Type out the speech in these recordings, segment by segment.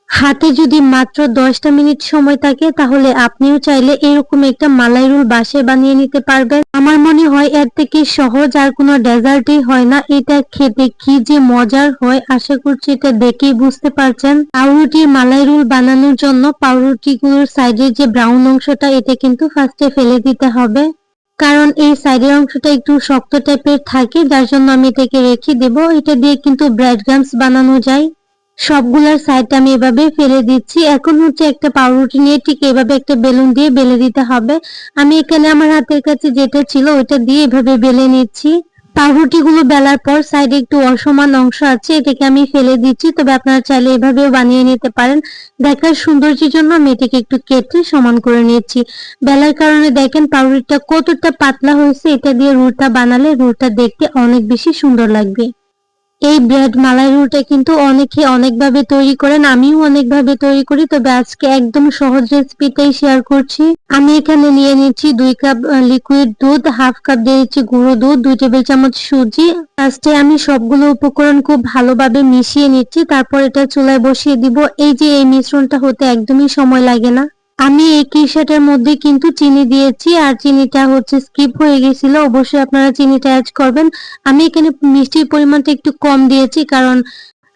হাতে যদি মাত্র 10টা মিনিট সময় থাকে তাহলে আপনিও চাইলে এরকম একটা মালাই রোল বাসায় বানিয়ে নিতে পারবেন। আমার মনে হয় এর থেকে সহজ আর কোনো ডেজার্টই হয় না। এটা খেতে কি যে মজার হয়, আশা করছি এটা দেখেই বুঝতে পারছেন। পাউরুটির মালাই রোল বানানোর জন্য পাউরুটিগুলোর সাইডের যে ব্রাউন অংশটা এটা কিন্তু ফার্স্টে ফেলে দিতে হবে, কারণ এই সাইডের অংশটা একটু শক্ত টাইপের থাকে, যার জন্য আমি এটাকে রেখে দেব। এটা দিয়ে কিন্তু ব্রেড ক্রাম্বস বানানো যায়। সবগুলার সাইড আমি এভাবে ফেলে দিচ্ছি। এখন হচ্ছে একটা পাউরুটি নিয়ে ঠিক এভাবে একটা বেলুন দিয়ে বেলে দিতে হবে। আমি এখানে আমার হাতের কাছে যেটা ছিল ওইটা দিয়ে এভাবে বেলে নিচ্ছি। পাউরুটিগুলো বেলার পর সাইডে একটু অসমান অংশ আছে, এটাকে আমি ফেলে দিচ্ছি। তবে আপনারা চাইলে এভাবেও বানিয়ে নিতে পারেন। দেখার সৌন্দর্যের জন্য আমি এটাকে একটু কেটে সমান করে নিচ্ছি। বেলার কারণে দেখেন পাউরুটিটা কতটা পাতলা হয়েছে। এটা দিয়ে রোলটা বানালে রোলটা দেখতে অনেক বেশি সুন্দর লাগবে। এই ব্রেড মালাই রোলটা কিন্তু অনেকে অনেকভাবে তৈরি করেন, আমিও অনেকভাবে তৈরি করি, তবে আজকে একদম সহজ রেসিপিটাই শেয়ার করছি। আমি এখানে নিয়ে নিচ্ছি 2 কাপ লিকুইড দুধ, হাফ কাপ দিয়ে দিচ্ছি গুঁড়ো দুধ, 2 টেবিল চামচ সুজি। ফার্স্টে আমি সবগুলো উপকরণ খুব ভালোভাবে মিশিয়ে নিচ্ছি, তারপর এটা চুলায় বসিয়ে দিব। এই যে এই মিশ্রণটা হতে একদমই সময় লাগে না। আমি এই কিসাটার মধ্যে কিন্তু চিনি দিয়েছি, আর চিনিটা হচ্ছে স্কিপ হয়ে গেছিল, অবশ্যই আপনারা চিনিটা অ্যাড করবেন। আমি এখানে মিষ্টির পরিমাণটা একটু কম দিয়েছি, কারণ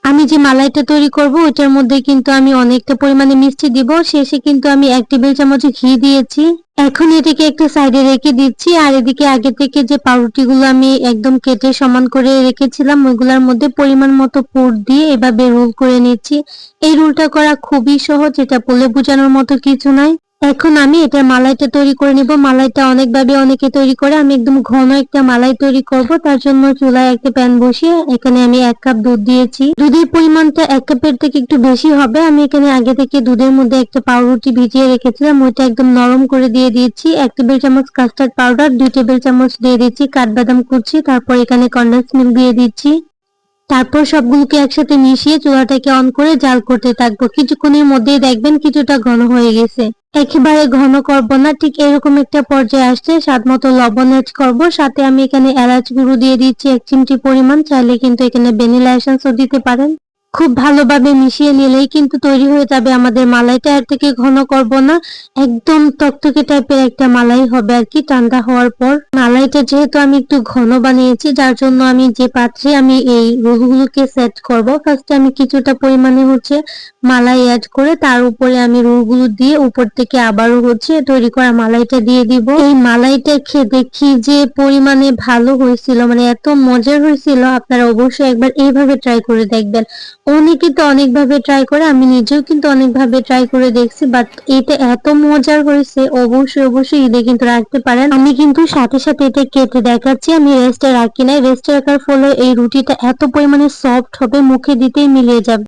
আমি যে মালাইটা তৈরি করব ওটার মধ্যে কিন্তু আমি অনেকটা পরিমাণে মিষ্টি দিব। শেষে কিন্তু আমি 1 টেবিল চামচ ঘি দিয়েছি। এখন এটাকে একটা সাইডে রেখে দিচ্ছি, আর এদিকে আগে থেকে যে পাউরুটিগুলো আমি একদম কেটে সমান করে রেখেছিলাম ওইগুলোর মধ্যে পরিমাণ মতো পুর দিয়ে এভাবে রোল করে নিচ্ছি। এই রোলটা করা খুবই সহজ, এটা বলে বোঝানোর মতো কিছু নয়। এখন আমি এটার মালাইটা তৈরি করে নিব। মালাইটা অনেকভাবে অনেকে তৈরি করে, আমি একদম ঘন একটা মালাই তৈরি করব। তার জন্য চুলায় একটা প্যান বসিয়ে এখানে আমি 1 কাপ দুধ দিয়েছি। দুধের পরিমাণটা 1 কাপের থেকে একটু বেশি হবে। আমি এখানে আগে থেকে দুধের মধ্যে একটা পাউরুটি ভিজিয়ে রেখেছিলাম, ওইটা একদম নরম করে দিয়ে দিয়েছি। 1 টেবিল চামচ কাস্টার্ড পাউডার, 2 টেবিল চামচ দিয়ে দিচ্ছি কাঠবাদাম কুচি, তারপর এখানে কনডেন্স মিল্ক দিয়ে দিচ্ছি। তারপর সবগুলোকে একসাথে মিশিয়ে চুলাটাকে অন করে জাল করতে থাকবো। কিছুক্ষণের মধ্যেই দেখবেন কিছুটা ঘন হয়ে গেছে। একেবারে ঘন করব না, ঠিক এরকম একটা পর্যায়ে আসলে স্বাদ মতো লবণ অ্যাড করব। সাথে আমি এখানে এলাচ গুঁড়ো দিয়ে দিচ্ছি 1 চিমটি পরিমাণ, চাইলে কিন্তু এখানে ভ্যানিলা এসেন্সও দিতে পারেন। খুব ভালোভাবে মিশিয়ে নিলেই কিন্তু তৈরি হয়ে যাবে আমাদের মালাইটা। এর থেকে ঘন করব না, একদম তকতকে টাইপের একটা মালাই হবে আর কি ঠান্ডা হওয়ার পর। মালাইটা যেহেতু আমি একটু ঘন বানিয়েছি, যার জন্য আমি যে পাত্রে আমি এই রোলগুলোকে সেট করব, ফার্স্টে আমি কিছুটা পরিমাণে হচ্ছে মালাই অ্যাড করে তার উপরে আমি রোলগুলো দিয়ে উপর থেকে আবারও হচ্ছে তৈরি করা মালাইটা দিয়ে দিব। এই মালাইটা খেয়ে দেখি যে পরিমাণে ভালো হয়েছিল, মানে এত মজার হয়েছিল, আপনারা অবশ্যই একবার এইভাবে ট্রাই করে দেখবেন। অনেকে তো অনেকভাবে ট্রাই করে, আমি নিজেও কিন্তু অনেকভাবে ট্রাই করে দেখছি, বাট এটা এত মজার হয়েছে, অবশ্যই অবশ্যই ঈদে কিন্তু রাখতে পারেন। আমি কিন্তু সাথে সাথে এটা কেটে দেখাচ্ছি, আমি রেস্টে রাখি নাই। রেস্টে রাখার ফলে এই রুটিটা এত পরিমাণে সফট হবে, মুখে দিতেই মিলিয়ে যাবে।